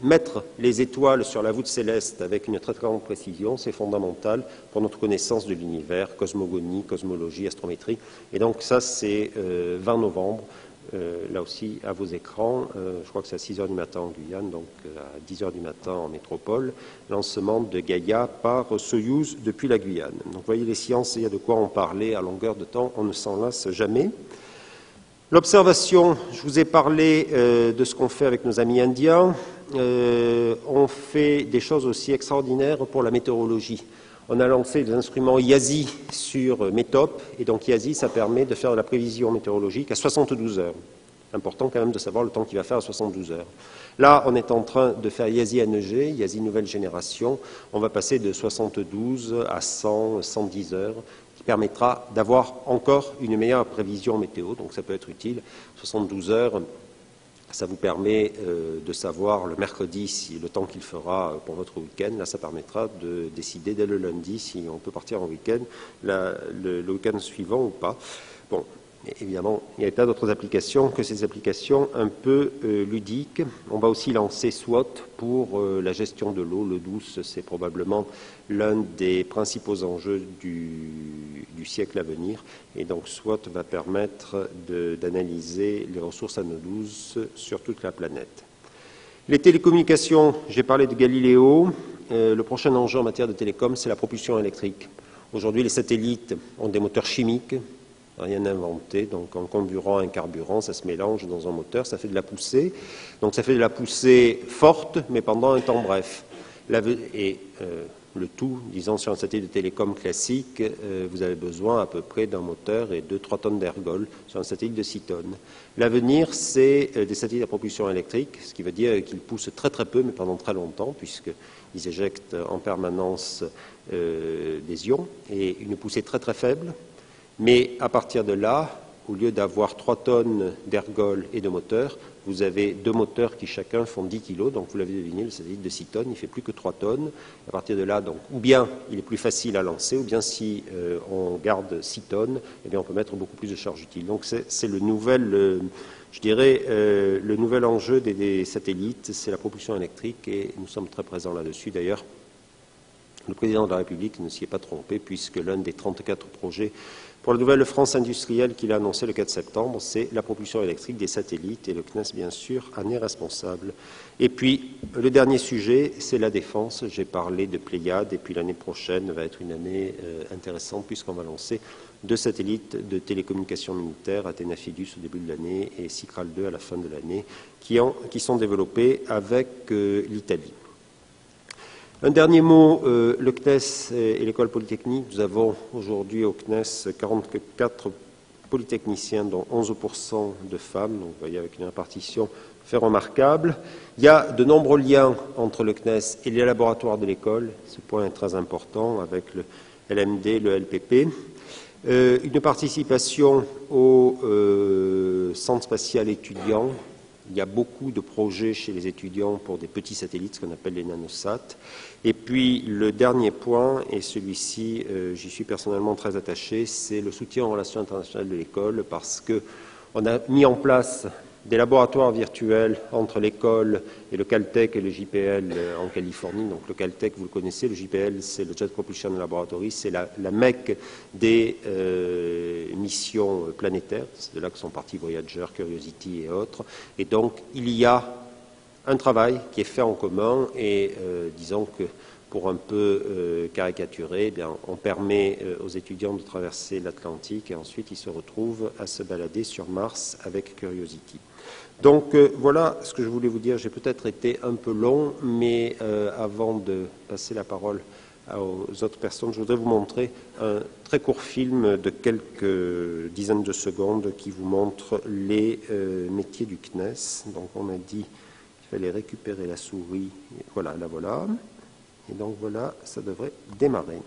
mettre les étoiles sur la voûte céleste avec une très grande précision, c'est fondamental pour notre connaissance de l'univers, cosmogonie, cosmologie, astrométrie. Et donc ça, c'est 20 novembre. Là aussi, à vos écrans, je crois que c'est à 6h du matin en Guyane, donc à 10h du matin en métropole, lancement de Gaïa par Soyouz depuis la Guyane. Donc vous voyez, les sciences, il y a de quoi en parler à longueur de temps, on ne s'en lasse jamais. L'observation, je vous ai parlé de ce qu'on fait avec nos amis indiens. On fait des choses aussi extraordinaires pour la météorologie. On a lancé des instruments YASI sur METOP, et donc YASI, ça permet de faire de la prévision météorologique à 72 heures. Important quand même de savoir le temps qu'il va faire à 72 heures. Là, on est en train de faire YASI NG, YASI nouvelle génération. On va passer de 72 à 100, 110 heures, qui permettra d'avoir encore une meilleure prévision météo, donc ça peut être utile. 72 heures, ça vous permet de savoir le mercredi le temps qu'il fera pour votre week-end. Là, ça permettra de décider dès le lundi si on peut partir en week-end, le week-end suivant ou pas. Bon, évidemment, il y a tas d'autres applications que ces applications un peu ludiques. On va aussi lancer SWOT pour la gestion de l'eau. L'eau douce, c'est probablement l'un des principaux enjeux du siècle à venir. Et donc SWOT va permettre d'analyser les ressources en eau douce sur toute la planète. Les télécommunications, j'ai parlé de Galileo. Le prochain enjeu en matière de télécom, c'est la propulsion électrique. Aujourd'hui, les satellites ont des moteurs chimiques, rien inventé, donc un carburant, un carburant, ça se mélange dans un moteur, ça fait de la poussée. Donc ça fait de la poussée forte, mais pendant un temps bref. Le tout, disons, sur un satellite de télécom classique, vous avez besoin à peu près d'un moteur et 2-3 tonnes d'ergol sur un satellite de 6 tonnes. L'avenir, c'est des satellites à propulsion électrique, ce qui veut dire qu'ils poussent très très peu, mais pendant très longtemps, puisqu'ils éjectent en permanence des ions, et une poussée très très faible. Mais à partir de là, au lieu d'avoir 3 tonnes d'ergol et de moteur, vous avez 2 moteurs qui chacun font 10 kg, donc vous l'avez deviné, le satellite de 6 tonnes, il ne fait plus que 3 tonnes. À partir de là, donc, ou bien il est plus facile à lancer, ou bien si on garde 6 tonnes, eh bien, on peut mettre beaucoup plus de charge utile. Donc c'est le nouvel, je dirais, le nouvel enjeu des satellites, c'est la propulsion électrique, et nous sommes très présents là-dessus. D'ailleurs, le président de la République ne s'y est pas trompé, puisque l'un des 34 projets pour la nouvelle France industrielle qu'il a annoncé le 4 septembre, c'est la propulsion électrique des satellites, et le CNES, bien sûr, en est responsable. Et puis, le dernier sujet, c'est la défense. J'ai parlé de Pléiades, et puis l'année prochaine va être une année intéressante, puisqu'on va lancer 2 satellites de télécommunications militaires, Athéna Fidus au début de l'année et Cicral 2 à la fin de l'année, qui sont développés avec l'Italie. Un dernier mot, le CNES et l'École polytechnique. Nous avons aujourd'hui au CNES 44 polytechniciens, dont 11% de femmes, donc vous voyez avec une répartition fait remarquable. Il y a de nombreux liens entre le CNES et les laboratoires de l'école. Ce point est très important avec le LMD, le LPP. Une participation au centre spatial étudiant. Il y a beaucoup de projets chez les étudiants pour des petits satellites, ce qu'on appelle les nanosats. Et puis le dernier point, et celui-ci, j'y suis personnellement très attaché, c'est le soutien aux relations internationales de l'école, parce qu'on a mis en place des laboratoires virtuels entre l'école et le Caltech et le JPL en Californie. Donc le Caltech, vous le connaissez, le JPL, c'est le Jet Propulsion Laboratory, c'est la mecque des missions planétaires. C'est de là que sont partis Voyager, Curiosity et autres. Et donc il y a un travail qui est fait en commun, et disons que pour un peu caricaturer, eh bien, on permet aux étudiants de traverser l'Atlantique et ensuite ils se retrouvent à se balader sur Mars avec Curiosity. Donc voilà ce que je voulais vous dire. J'ai peut-être été un peu long, mais avant de passer la parole aux autres personnes, je voudrais vous montrer un très court film de quelques dizaines de secondes qui vous montre les métiers du CNES. Donc on a dit qu'il fallait récupérer la souris. Voilà, la voilà. Et donc voilà, ça devrait démarrer.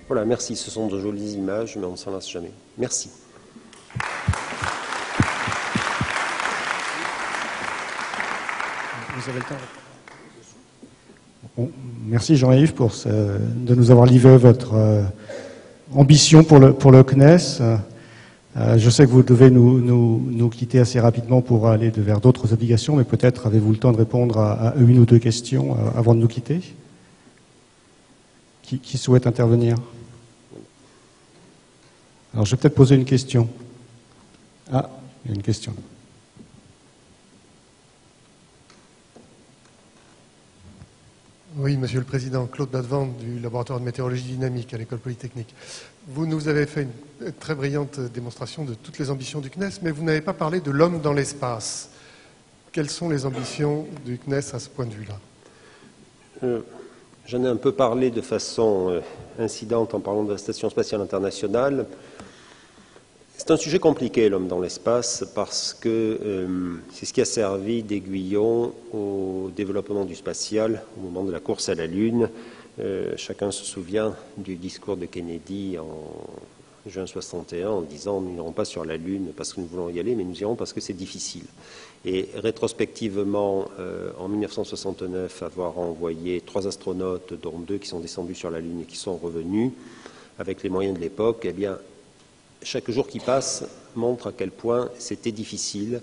Voilà, merci. Ce sont de jolies images, mais on ne s'en lasse jamais. Merci. Vous avez le temps. Bon, merci Jean-Yves de nous avoir livré votre ambition pour le CNES. Je sais que vous devez nous quitter assez rapidement pour aller vers d'autres obligations, mais peut-être avez-vous le temps de répondre à une ou deux questions avant de nous quitter. Qui souhaite intervenir? Alors, je vais peut-être poser une question. Ah, il y a une question. Oui, Monsieur le Président, Claude Badevant du laboratoire de météorologie dynamique à l'École Polytechnique. Vous nous avez fait une très brillante démonstration de toutes les ambitions du CNES, mais vous n'avez pas parlé de l'homme dans l'espace. Quelles sont les ambitions du CNES à ce point de vue-là? J'en ai un peu parlé de façon incidente en parlant de la Station spatiale internationale. C'est un sujet compliqué, l'homme dans l'espace, parce que c'est ce qui a servi d'aiguillon au développement du spatial au moment de la course à la Lune. Chacun se souvient du discours de Kennedy en juin 61 en disant « Nous n'irons pas sur la Lune parce que nous voulons y aller, mais nous irons parce que c'est difficile ». Et rétrospectivement, en 1969, avoir envoyé 3 astronautes, dont 2 qui sont descendus sur la Lune et qui sont revenus, avec les moyens de l'époque, eh bien, chaque jour qui passe montre à quel point c'était difficile,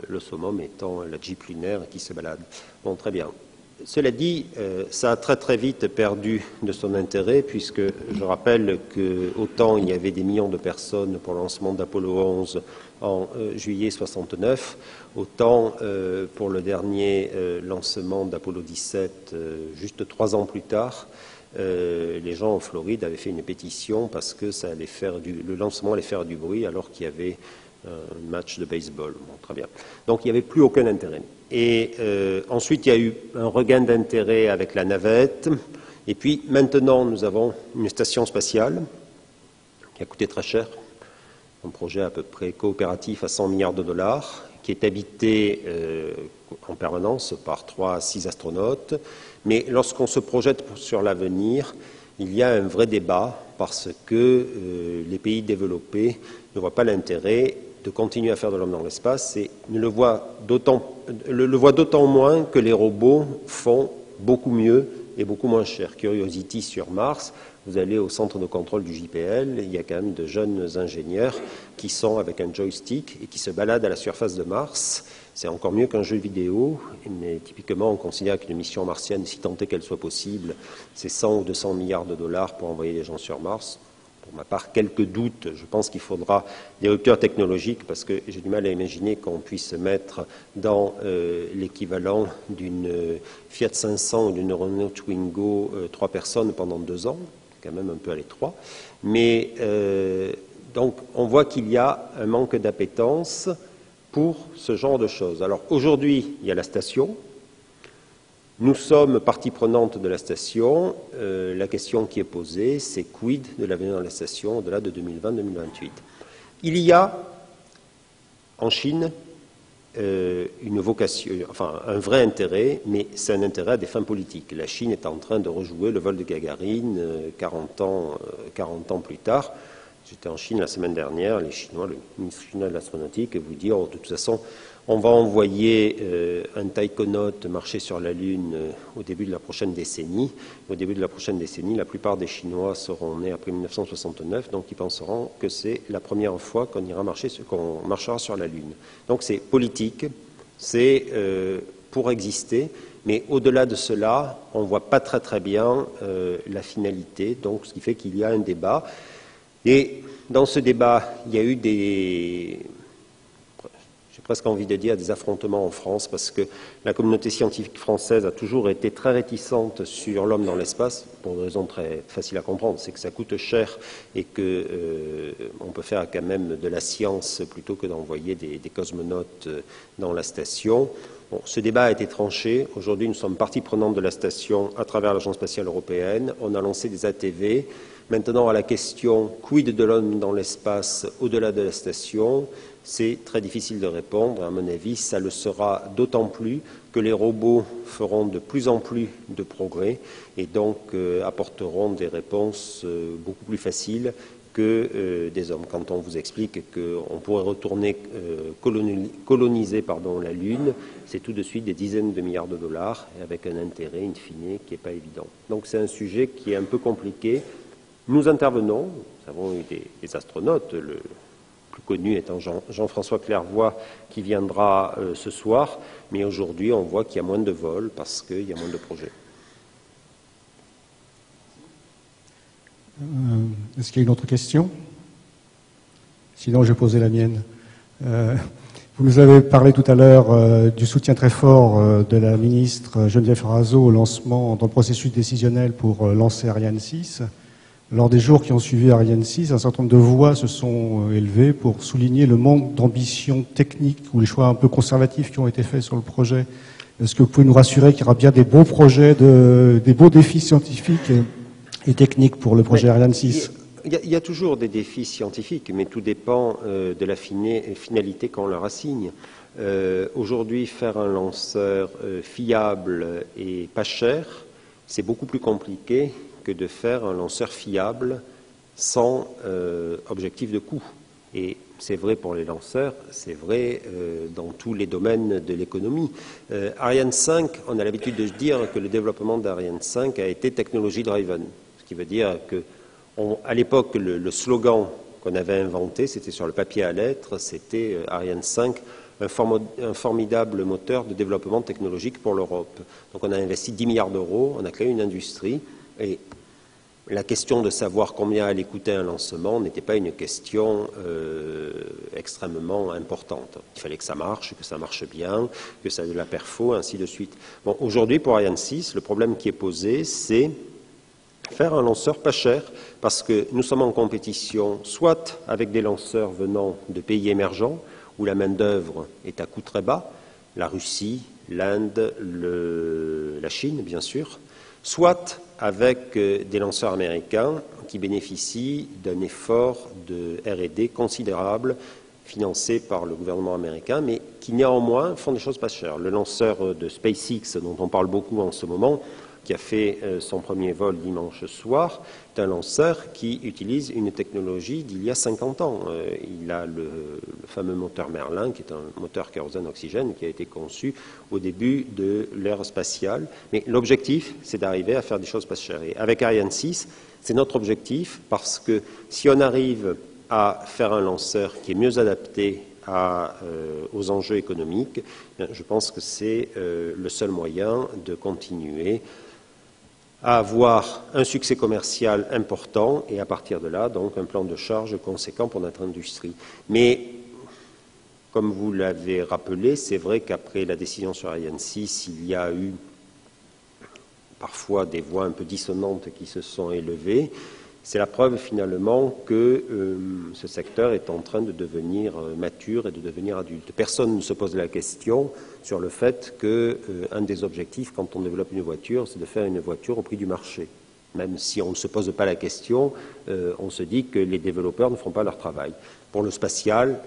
le summum étant la Jeep lunaire qui se balade. Bon, très bien. Cela dit, ça a très très vite perdu de son intérêt, puisque je rappelle que autant il y avait des millions de personnes pour le lancement d'Apollo 11 en juillet 69, autant pour le dernier lancement d'Apollo 17, juste 3 ans plus tard, les gens en Floride avaient fait une pétition parce que ça allait faire le lancement allait faire du bruit alors qu'il y avait un match de baseball. Bon, très bien. Donc il n'y avait plus aucun intérêt. Et ensuite il y a eu un regain d'intérêt avec la navette. Et puis maintenant nous avons une station spatiale qui a coûté très cher, un projet à peu près coopératif à 100 milliards de dollars, qui est habité en permanence par 3 à 6 astronautes. Mais lorsqu'on se projette sur l'avenir, il y a un vrai débat parce que les pays développés ne voient pas l'intérêt de continuer à faire de l'homme dans l'espace et le voient d'autant moins que les robots font beaucoup mieux et beaucoup moins cher. Curiosity sur Mars, vous allez au centre de contrôle du JPL, il y a quand même de jeunes ingénieurs qui sont avec un joystick et qui se baladent à la surface de Mars. C'est encore mieux qu'un jeu vidéo, mais typiquement on considère qu'une mission martienne, si tant est qu'elle soit possible, c'est 100 ou 200 milliards de dollars pour envoyer des gens sur Mars. Pour ma part, quelques doutes. Je pense qu'il faudra des ruptures technologiques parce que j'ai du mal à imaginer qu'on puisse mettre dans l'équivalent d'une Fiat 500 ou d'une Renault Twingo 3 personnes pendant 2 ans, quand même un peu à l'étroit. Mais donc on voit qu'il y a un manque d'appétence pour ce genre de choses. Alors aujourd'hui, il y a la station. Nous sommes partie prenante de la station. La question qui est posée, c'est quid de l'avenir de la station au-delà de 2020-2028. Il y a en Chine une vocation, enfin un vrai intérêt, mais c'est un intérêt à des fins politiques. La Chine est en train de rejouer le vol de Gagarine 40 ans plus tard. J'étais en Chine la semaine dernière, les Chinois, le ministre chinois de l'astronautique, vous dit, de toute façon, on va envoyer un taïkonaute marcher sur la Lune au début de la prochaine décennie. Au début de la prochaine décennie, la plupart des Chinois seront nés après 1969, donc ils penseront que c'est la première fois qu'on marchera sur la Lune. Donc c'est politique, c'est pour exister, mais au-delà de cela, on ne voit pas très bien la finalité, donc ce qui fait qu'il y a un débat. Et dans ce débat, il y a eu j'ai presque envie de dire, des affrontements en France, parce que la communauté scientifique française a toujours été très réticente sur l'homme dans l'espace, pour une raison très facile à comprendre, c'est que ça coûte cher et qu'on peut faire quand même de la science plutôt que d'envoyer des cosmonautes dans la station. Bon, ce débat a été tranché. Aujourd'hui, nous sommes partie prenante de la station à travers l'Agence spatiale européenne. On a lancé des ATV. Maintenant, à la question « quid de l'homme dans l'espace au-delà de la station ?», c'est très difficile de répondre. À mon avis, ça le sera d'autant plus que les robots feront de plus en plus de progrès et donc apporteront des réponses beaucoup plus faciles que des hommes. Quand on vous explique qu'on pourrait retourner coloniser la Lune, c'est tout de suite des dizaines de milliards de dollars et avec un intérêt in fine qui n'est pas évident. Donc c'est un sujet qui est un peu compliqué. Nous intervenons, nous avons eu des astronautes, le plus connu étant Jean-François Clairvoy qui viendra ce soir, mais aujourd'hui on voit qu'il y a moins de vols parce qu'il y a moins de projets. Est-ce qu'il y a une autre question? Sinon, je vais poser la mienne. Vous nous avez parlé tout à l'heure du soutien très fort de la ministre Geneviève Razo au lancement, dans le processus décisionnel pour lancer Ariane 6. Lors des jours qui ont suivi Ariane 6, un certain nombre de voix se sont élevées pour souligner le manque d'ambition technique ou les choix un peu conservatifs qui ont été faits sur le projet. Est-ce que vous pouvez nous rassurer qu'il y aura bien des beaux projets, des beaux défis scientifiques et techniques pour le projet Ariane 6? Il y a toujours des défis scientifiques, mais tout dépend de la finalité qu'on leur assigne. Aujourd'hui, faire un lanceur fiable et pas cher, c'est beaucoup plus compliqué que de faire un lanceur fiable sans objectif de coût. Et c'est vrai pour les lanceurs, c'est vrai dans tous les domaines de l'économie. Ariane 5, on a l'habitude de dire que le développement d'Ariane 5 a été technology driven, ce qui veut dire que à l'époque, le slogan qu'on avait inventé, c'était sur le papier à lettres, c'était Ariane 5, un formidable moteur de développement technologique pour l'Europe. Donc on a investi 10 milliards d'euros, on a créé une industrie, et la question de savoir combien allait coûter un lancement n'était pas une question extrêmement importante. Il fallait que ça marche bien, que ça ait de la perfo, ainsi de suite. Bon, aujourd'hui, pour Ariane 6, le problème qui est posé, c'est faire un lanceur pas cher, parce que nous sommes en compétition soit avec des lanceurs venant de pays émergents, où la main-d'œuvre est à coût très bas, la Russie, l'Inde, la Chine, bien sûr, soit avec des lanceurs américains qui bénéficient d'un effort de R&D considérable, financé par le gouvernement américain, mais qui néanmoins font des choses pas chères. Le lanceur de SpaceX, dont on parle beaucoup en ce moment, qui a fait son premier vol dimanche soir, est un lanceur qui utilise une technologie d'il y a 50 ans. Il a le fameux moteur Merlin, qui est un moteur kérosène-oxygène, qui a été conçu au début de l'ère spatiale. Mais l'objectif, c'est d'arriver à faire des choses pas chères. Et avec Ariane 6, c'est notre objectif, parce que si on arrive à faire un lanceur qui est mieux adapté aux enjeux économiques, je pense que c'est le seul moyen de continuer à avoir un succès commercial important et à partir de là, donc, un plan de charge conséquent pour notre industrie. Mais, comme vous l'avez rappelé, c'est vrai qu'après la décision sur Ariane 6, il y a eu parfois des voix un peu dissonantes qui se sont élevées. C'est la preuve finalement que ce secteur est en train de devenir mature et de devenir adulte. Personne ne se pose la question sur le fait qu'un des objectifs quand on développe une voiture, c'est de faire une voiture au prix du marché. Même si on ne se pose pas la question, on se dit que les développeurs ne feront pas leur travail. Pour le spatial,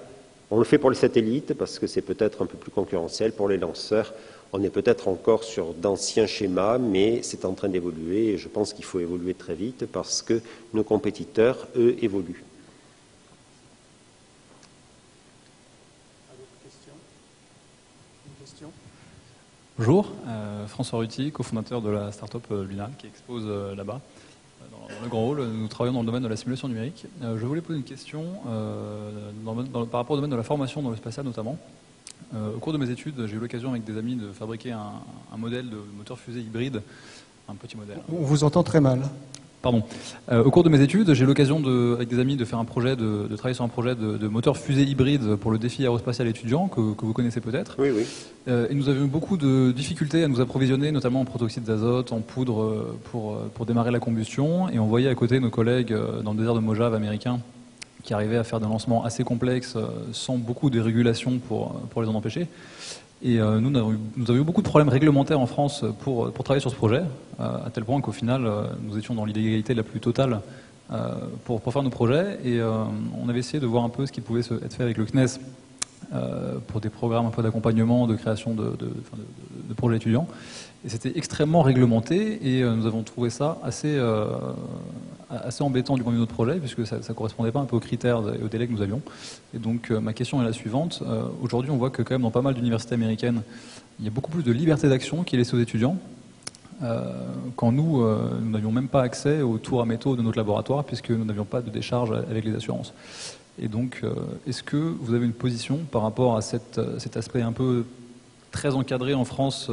on le fait pour les satellites parce que c'est peut-être un peu plus concurrentiel. Pour les lanceurs, on est peut-être encore sur d'anciens schémas, mais c'est en train d'évoluer et je pense qu'il faut évoluer très vite parce que nos compétiteurs, eux, évoluent. Une question ? Bonjour, François Ruti, cofondateur de la start-up Luna qui expose là-bas. Dans le grand hall, nous travaillons dans le domaine de la simulation numérique. Je voulais poser une question par rapport au domaine de la formation dans le spatial notamment. Au cours de mes études, j'ai eu l'occasion avec des amis de fabriquer un modèle de moteur fusée hybride, un petit modèle. On vous entend très mal. Pardon. Au cours de mes études, j'ai eu l'occasion avec des amis de faire un projet, de travailler sur un projet de moteur fusée hybride pour le défi aérospatial étudiant que vous connaissez peut-être. Oui, oui. Et nous avions beaucoup de difficultés à nous approvisionner, notamment en protoxyde d'azote, en poudre pour démarrer la combustion. Et on voyait à côté nos collègues dans le désert de Mojave américain qui arrivaient à faire des lancements assez complexes sans beaucoup de régulation pour les en empêcher. Et nous avions eu beaucoup de problèmes réglementaires en France pour travailler sur ce projet, à tel point qu'au final, nous étions dans l'illégalité la plus totale pour faire nos projets. Et on avait essayé de voir un peu ce qui pouvait être fait avec le CNES pour des programmes un peu d'accompagnement, de création de projets étudiants. Et c'était extrêmement réglementé et nous avons trouvé ça assez embêtant du point de vue de notre projet puisque ça ne correspondait pas un peu aux critères et aux délais que nous avions. Et donc ma question est la suivante. Aujourd'hui on voit que quand même dans pas mal d'universités américaines, il y a beaucoup plus de liberté d'action qui est laissée aux étudiants. Quand nous n'avions même pas accès aux tours à métaux de notre laboratoire puisque nous n'avions pas de décharge avec les assurances. Et donc est-ce que vous avez une position par rapport à cet aspect un peu très encadré en France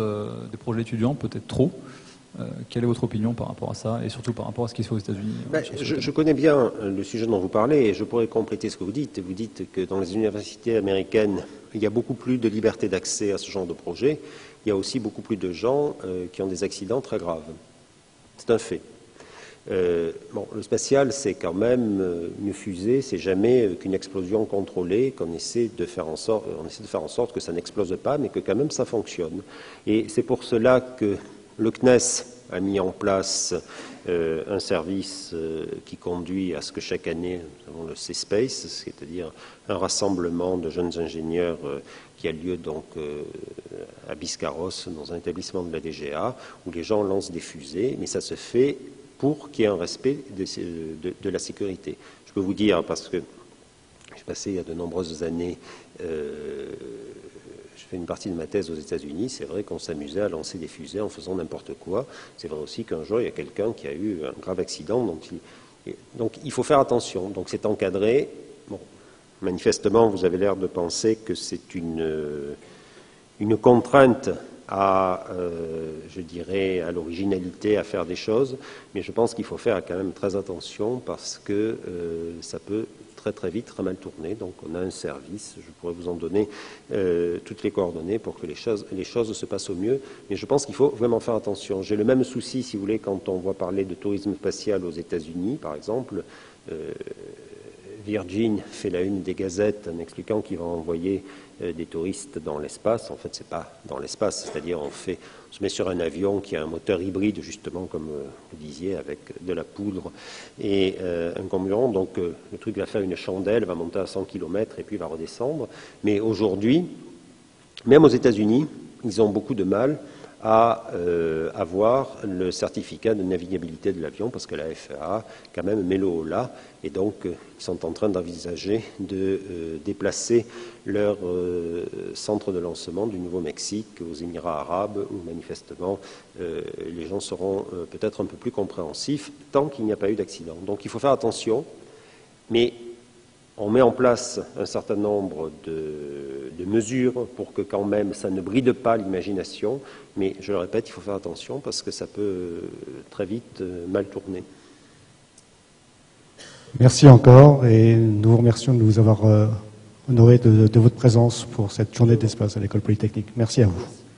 des projets étudiants, peut-être trop. Quelle est votre opinion par rapport à ça et surtout par rapport à ce qui se fait aux États-Unis? Je connais bien le sujet dont vous parlez et je pourrais compléter ce que vous dites. Vous dites que dans les universités américaines, il y a beaucoup plus de liberté d'accès à ce genre de projet. Il y a aussi beaucoup plus de gens qui ont des accidents très graves. C'est un fait. Le spatial, c'est quand même une fusée, c'est jamais qu'une explosion contrôlée, qu'on essaie de faire en sorte que ça n'explose pas, mais que quand même ça fonctionne. Et c'est pour cela que le CNES a mis en place un service qui conduit à ce que chaque année, nous avons le C-Space, c'est-à-dire un rassemblement de jeunes ingénieurs qui a lieu donc à Biscarrosse, dans un établissement de la DGA, où les gens lancent des fusées, mais ça se fait pour qu'il y ait un respect de la sécurité. Je peux vous dire, parce que j'ai passé il y a de nombreuses années, je fais une partie de ma thèse aux États-Unis, c'est vrai qu'on s'amusait à lancer des fusées en faisant n'importe quoi. C'est vrai aussi qu'un jour, il y a quelqu'un qui a eu un grave accident, donc il faut faire attention. Donc c'est encadré. Bon, manifestement, vous avez l'air de penser que c'est une contrainte je dirais, à l'originalité, à faire des choses, mais je pense qu'il faut faire quand même très attention parce que ça peut très très vite mal tourner. Donc on a un service, je pourrais vous en donner toutes les coordonnées pour que les choses se passent au mieux, mais je pense qu'il faut vraiment faire attention. J'ai le même souci, si vous voulez, quand on voit parler de tourisme spatial aux États-Unis, par exemple. Virgin fait la une des gazettes en expliquant qu'il va envoyer des touristes dans l'espace. En fait, c'est pas dans l'espace, c'est-à-dire on se met sur un avion qui a un moteur hybride, justement, comme vous disiez, avec de la poudre et un carburant. Donc, le truc va faire une chandelle, va monter à 100 km et puis va redescendre. Mais aujourd'hui, même aux États-Unis, ils ont beaucoup de mal à avoir le certificat de navigabilité de l'avion, parce que la FAA, quand même, met le haut là, et donc ils sont en train d'envisager de déplacer leur centre de lancement du Nouveau-Mexique aux Émirats arabes, où manifestement les gens seront peut-être un peu plus compréhensifs, tant qu'il n'y a pas eu d'accident. Donc il faut faire attention, mais on met en place un certain nombre de mesures pour que quand même ça ne bride pas l'imagination, mais je le répète, il faut faire attention parce que ça peut très vite mal tourner. Merci encore et nous vous remercions de nous avoir honorés de votre présence pour cette journée d'espace à l'École Polytechnique. Merci à vous.